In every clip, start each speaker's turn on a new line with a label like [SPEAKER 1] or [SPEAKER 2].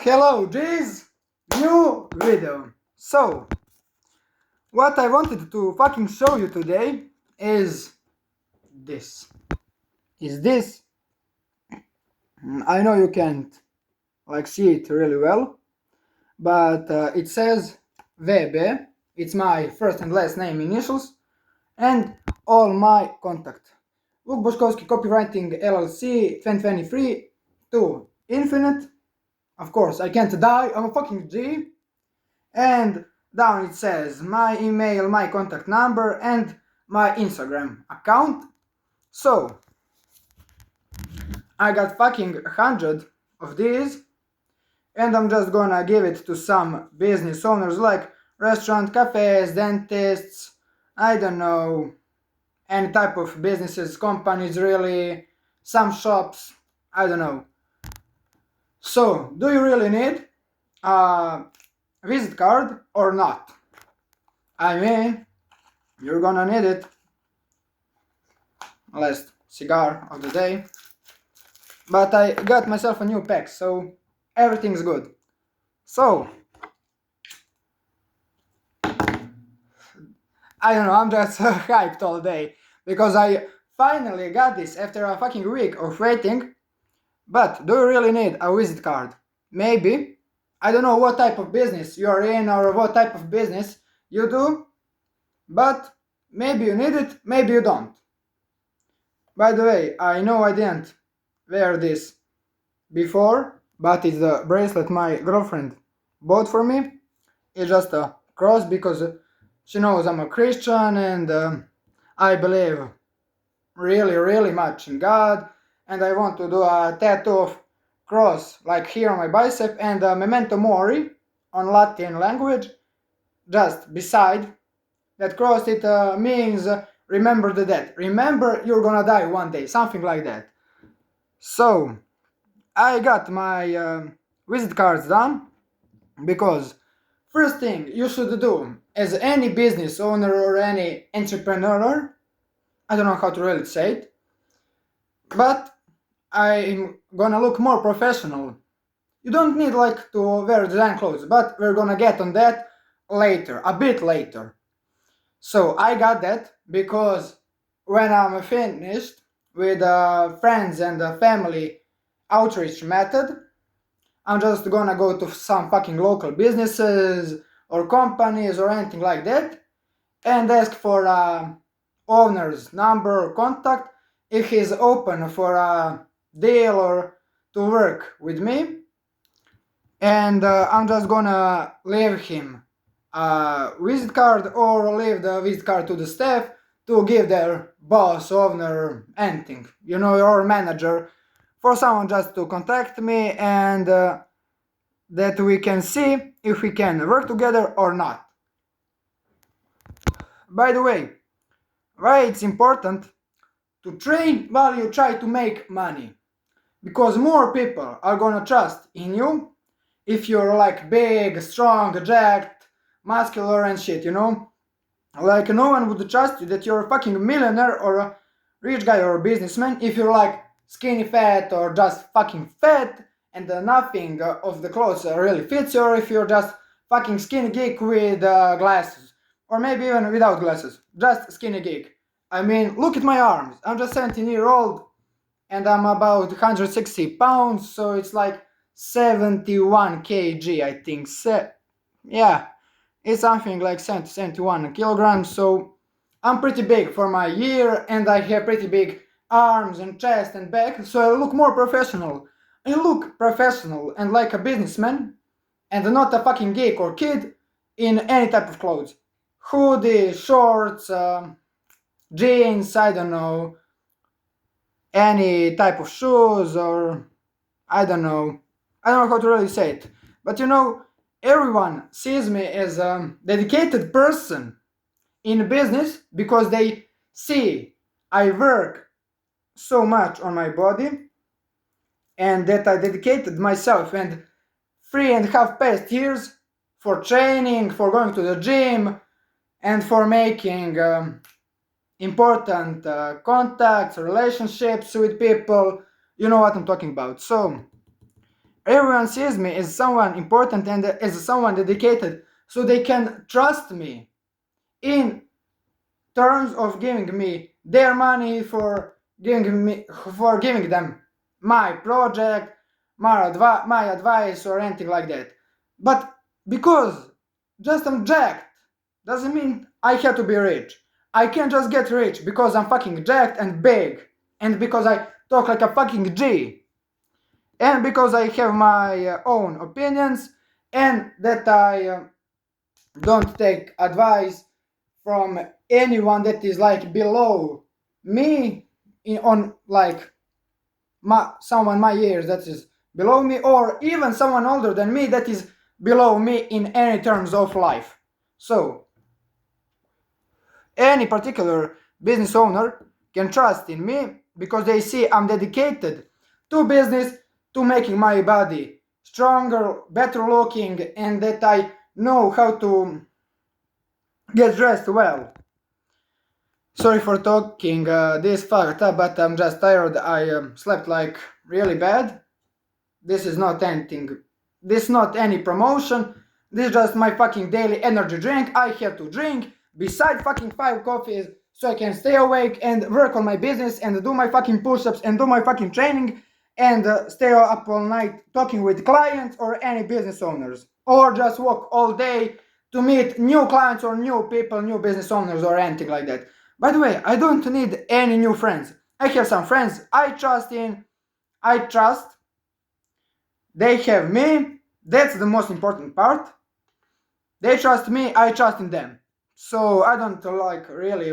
[SPEAKER 1] Hello, G's! New video. So, what I wanted to fucking show you today is this. Is this? I know you can't see it really well, but it says VB. It's my first and last name initials and all my contact. Vuk Boškovski Copywriting LLC 2023 to infinite. Of course, I can't die. I'm a fucking G. And down it says my email, my contact number, and my Instagram account. So I got fucking 100 of these, and I'm just gonna give it to some business owners like restaurant, cafes, dentists, I don't know, any type of businesses, companies really, some shops, I don't know. So, do you really need a visit card or not? I mean, you're gonna need it. Last cigar of the day. But I got myself a new pack, so everything's good. So, I don't know, I'm just hyped all day because I finally got this after a fucking week of waiting. But do you really need a visit card? Maybe. I don't know what type of business you are in or what type of business you do, but maybe you need it, maybe you don't. By the way, I know I didn't wear this before, but it's the bracelet my girlfriend bought for me. It's just a cross because she knows I'm a Christian and I believe really much in God, and I want to do a tattoo of cross like here on my bicep and memento mori on Latin language just beside that cross. It means remember the dead, remember you're gonna die one day, something like that. So I got my visit cards done because first thing you should do as any business owner or any entrepreneur, I don't know how to really say it, but I'm gonna look more professional. You don't need to wear design clothes, but we're gonna get on that later, a bit later. So I got that because when I'm finished with friends and family outreach method, I'm just gonna go to some fucking local businesses or companies or anything like that and ask for a owner's number or contact if he's open for a deal or to work with me. And I'm just gonna leave him a visit card or leave the visit card to the staff to give their boss, owner, anything, your manager, for someone just to contact me and that we can see if we can work together or not. By the way, why it's important to train while you try to make money? Because more people are gonna trust in you if you're big, strong, jacked, muscular and shit, Like no one would trust you that you're a fucking millionaire or a rich guy or a businessman if you're skinny fat or just fucking fat and nothing of the clothes really fits you, or if you're just fucking skinny geek with glasses, or maybe even without glasses, just skinny geek. I mean, look at my arms. I'm just 17-year-old and I'm about 160 pounds, so it's 71 kg, I think. Yeah, it's something like 71 kilograms, so I'm pretty big for my year, and I have pretty big arms and chest and back, so I look more professional. I look professional and like a businessman, and not a fucking geek or kid in any type of clothes. Hoodie, shorts, jeans, I don't know, any type of shoes, or I don't know how to really say it, but everyone sees me as a dedicated person in business because they see I work so much on my body and that I dedicated myself and 3.5 past years for training, for going to the gym, and for making important contacts, relationships with people. You know what I'm talking about. So Everyone sees me as someone important and as someone dedicated, so they can trust me in terms of giving me their money for giving them my project, my advice or anything like that. But because just I'm jacked doesn't mean I have to be rich. I can't just get rich because I'm fucking jacked and big and because I talk like a fucking G and because I have my own opinions and that I don't take advice from anyone that is like below me on like someone my years that is below me or even someone older than me that is below me in any terms of life. So any particular business owner can trust in me because they see I'm dedicated to business, to making my body stronger, better looking, and that I know how to get dressed well. Sorry for talking this fucked up, but I'm just tired. I slept like really bad. This is not anything. This is not any promotion. This is just my fucking daily energy drink. I have to drink beside fucking 5 coffees so I can stay awake and work on my business and do my fucking push-ups and do my fucking training and stay up all night talking with clients or any business owners or just walk all day to meet new clients or new people, new business owners or anything like that. By the way, I don't need any new friends. I have some friends I trust in. I trust they have me. That's the most important part. They trust me. I trust in them. So I don't like really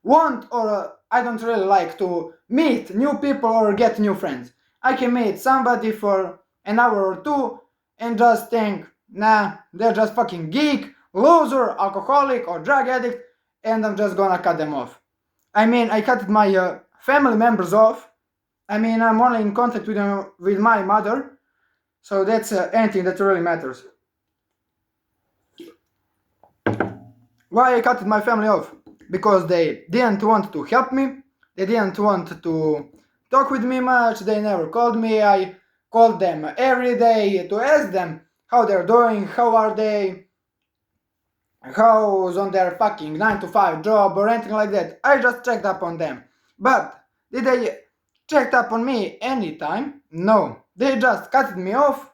[SPEAKER 1] want or I don't really like to meet new people or get new friends. I can meet somebody for an hour or two and just think, nah, they're just fucking geek, loser, alcoholic, or drug addict, and I'm just gonna cut them off. I mean, I cut my family members off. I mean, I'm only in contact with them, with my mother, so that's anything that really matters. Why I cut my family off? Because they didn't want to help me. They didn't want to talk with me much. They never called me. I called them every day to ask them how they're doing, how are they, how's on their fucking 9 to 5 job or anything like that. I just checked up on them. But did they check up on me anytime? No. They just cut me off,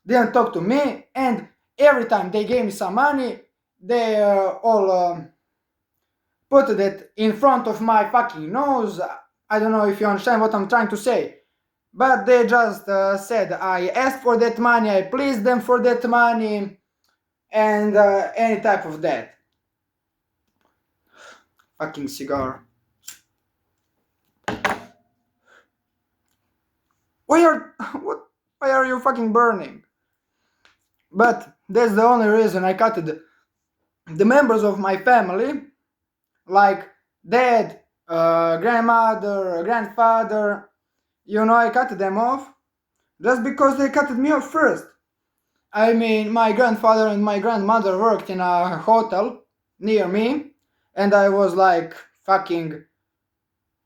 [SPEAKER 1] didn't talk to me, and every time they gave me some money, they all put it in front of my fucking nose. I don't know if you understand what I'm trying to say. But they just said I asked for that money, I pleased them for that money, and any type of that. Fucking cigar. Why are you fucking burning? But that's the only reason I cut the members of my family, like dad, grandmother, grandfather, I cut them off just because they cut me off first. I mean, my grandfather and my grandmother worked in a hotel near me, and I was like fucking,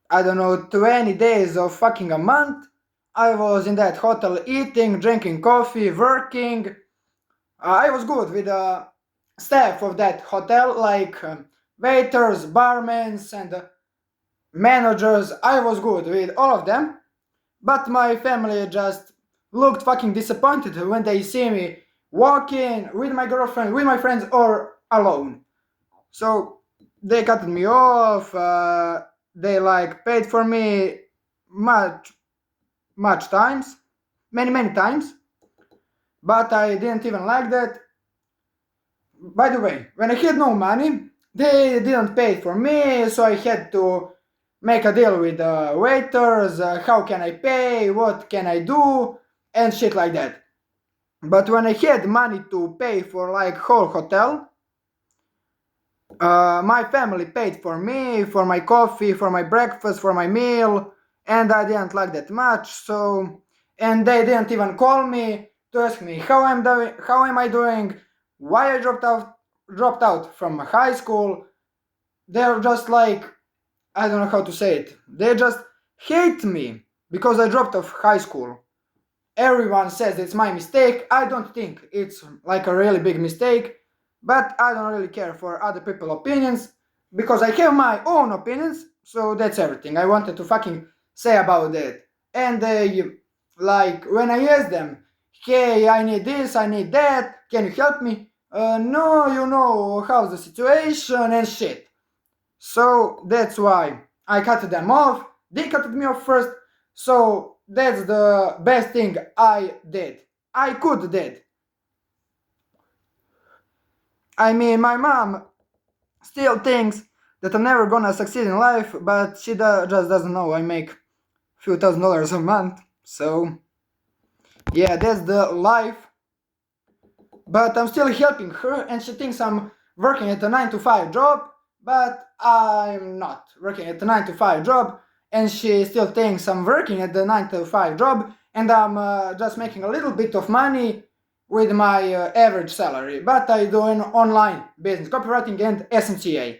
[SPEAKER 1] I don't know, 20 days of fucking a month. I was in that hotel eating, drinking coffee, working. I was good with the staff of that hotel, like waiters, barmen, and managers. I was good with all of them. But my family just looked fucking disappointed when they see me walking with my girlfriend, with my friends, or alone. So they cut me off. They like paid for me much times, many times. But I didn't even like that. By the way, when I had no money, they didn't pay for me, so I had to make a deal with the waiters, how can I pay, what can I do, and shit like that. But when I had money to pay for like whole hotel, my family paid for me, for my coffee, for my breakfast, for my meal, and I didn't like that much. So, and they didn't even call me to ask me how am I doing, why I dropped out from high school. They're just like, I don't know how to say it. They just hate me because I dropped off high school. everyone says it's my mistake. I don't think it's like a really big mistake, but I don't really care for other people's opinions because I have my own opinions. So that's everything I wanted to fucking say about that. And they, like, when I asked them, hey, I need this, I need that, can you help me? No, you know how's the situation and shit. So that's why I cut them off. They cut me off first. So that's the best thing I did. I could did. I mean, my mom still thinks that I'm never gonna succeed in life, but she just doesn't know I make few $1,000s a month. So yeah, that's the life. But I'm still helping her, and she thinks I'm working at a 9 to 5 job, but I'm not working at a 9 to 5 job, and she still thinks I'm working at the 9 to 5 job, and I'm just making a little bit of money with my average salary. But I do an online business copywriting and SMCA.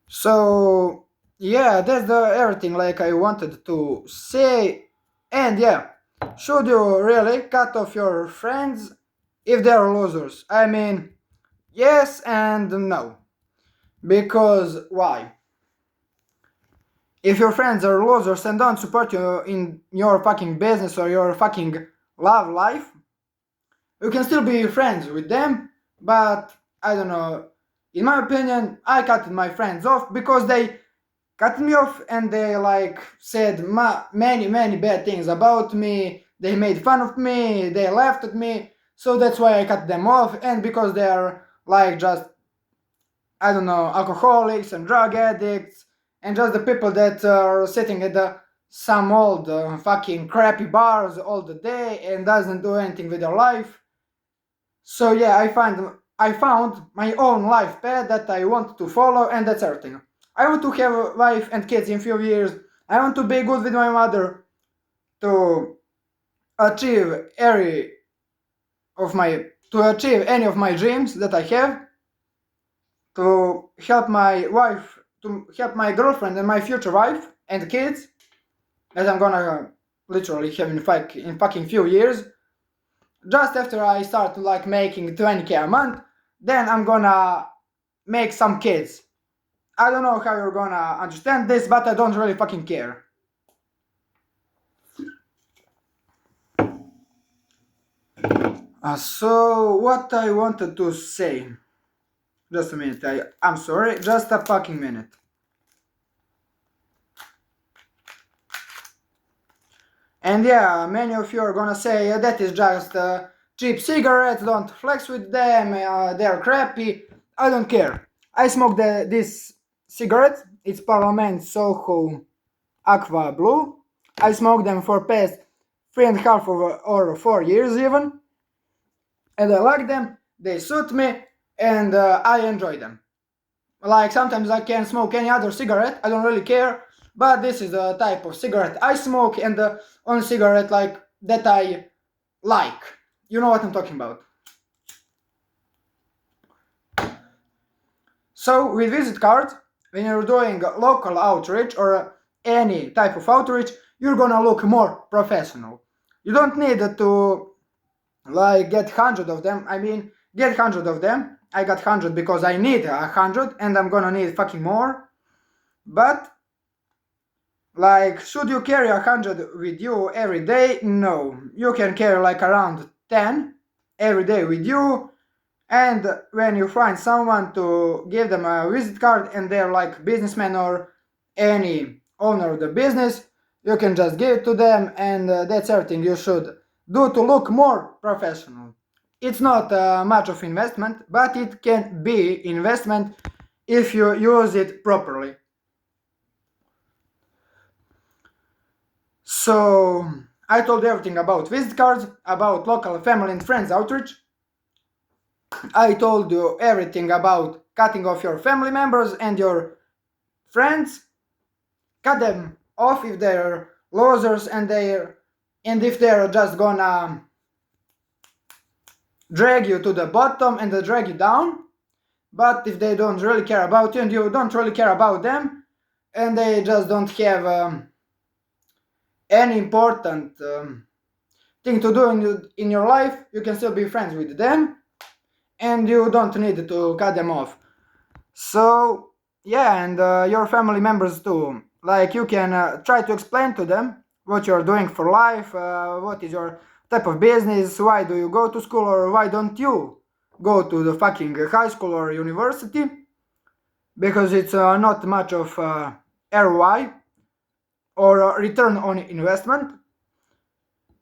[SPEAKER 1] So yeah, that's the everything like I wanted to say. And yeah, should you really cut off your friends if they're losers? I mean, yes and no. Because why? If your friends are losers and don't support you in your fucking business or your fucking love life, you can still be friends with them, but I don't know. In my opinion, I cut my friends off because they cut me off and they like said many bad things about me. They made fun of me, they laughed at me, so that's why I cut them off. And because they're like just, I don't know, alcoholics and drug addicts and just the people that are sitting at some old fucking crappy bars all the day and doesn't do anything with their life. So yeah, I found my own life path that I want to follow, and that's everything. I want to have a wife and kids in few years. I want to be good with my mother, to achieve achieve any of my dreams that I have, to help my wife, to help my girlfriend and my future wife and kids that I'm gonna literally have in fucking few years. Just after I start like making 20k a month, then I'm gonna make some kids. I don't know how you're gonna understand this, but I don't really fucking care. So what I wanted to say, just a minute, I'm sorry, just a fucking minute. And yeah, many of you are gonna say that is just cheap cigarettes, don't flex with them, they're crappy. I don't care. I smoke this cigarette, it's Parliament Soho Aqua Blue. I smoked them for past 3.5 or 4 years even. And I like them, they suit me, and I enjoy them. Like sometimes I can smoke any other cigarette, I don't really care, but this is the type of cigarette I smoke and the only cigarette like that I like. You know what I'm talking about. So with visit cards, when you're doing local outreach or any type of outreach, you're gonna look more professional. You don't need to like get 100 of them. I mean, get 100 of them. I got 100 because I need 100 and I'm gonna need fucking more. But like, should you carry 100 with you every day? No. You can carry like around 10 every day with you. And when you find someone to give them a visit card and they're like businessman or any owner of the business, you can just give it to them, and that's everything you should do to look more professional. It's not much of investment, but it can be investment if you use it properly. So I told you everything about visit cards, about local family and friends outreach. I told you everything about cutting off your family members and your friends. Cut them off if they're losers and if they're just gonna drag you to the bottom and drag you down. But if they don't really care about you and you don't really care about them, and they just don't have any important thing to do in your life, you can still be friends with them and you don't need to cut them off. So yeah, and your family members too. Like you can try to explain to them what you're doing for life, what is your type of business, why do you go to school, or why don't you go to the fucking high school or university, because it's not much of ROI or return on investment.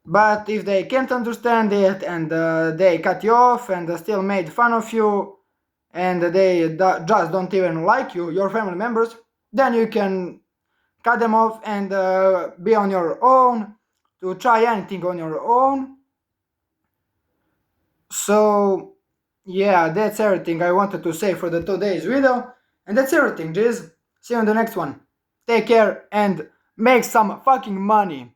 [SPEAKER 1] But if they can't understand it and they cut you off and still made fun of you and they just don't even like you, your family members, then you can cut them off and be on your own, to try anything on your own. So yeah, that's everything I wanted to say for the today's video, and that's everything, Jiz. See you in the next one. Take care and make some fucking money.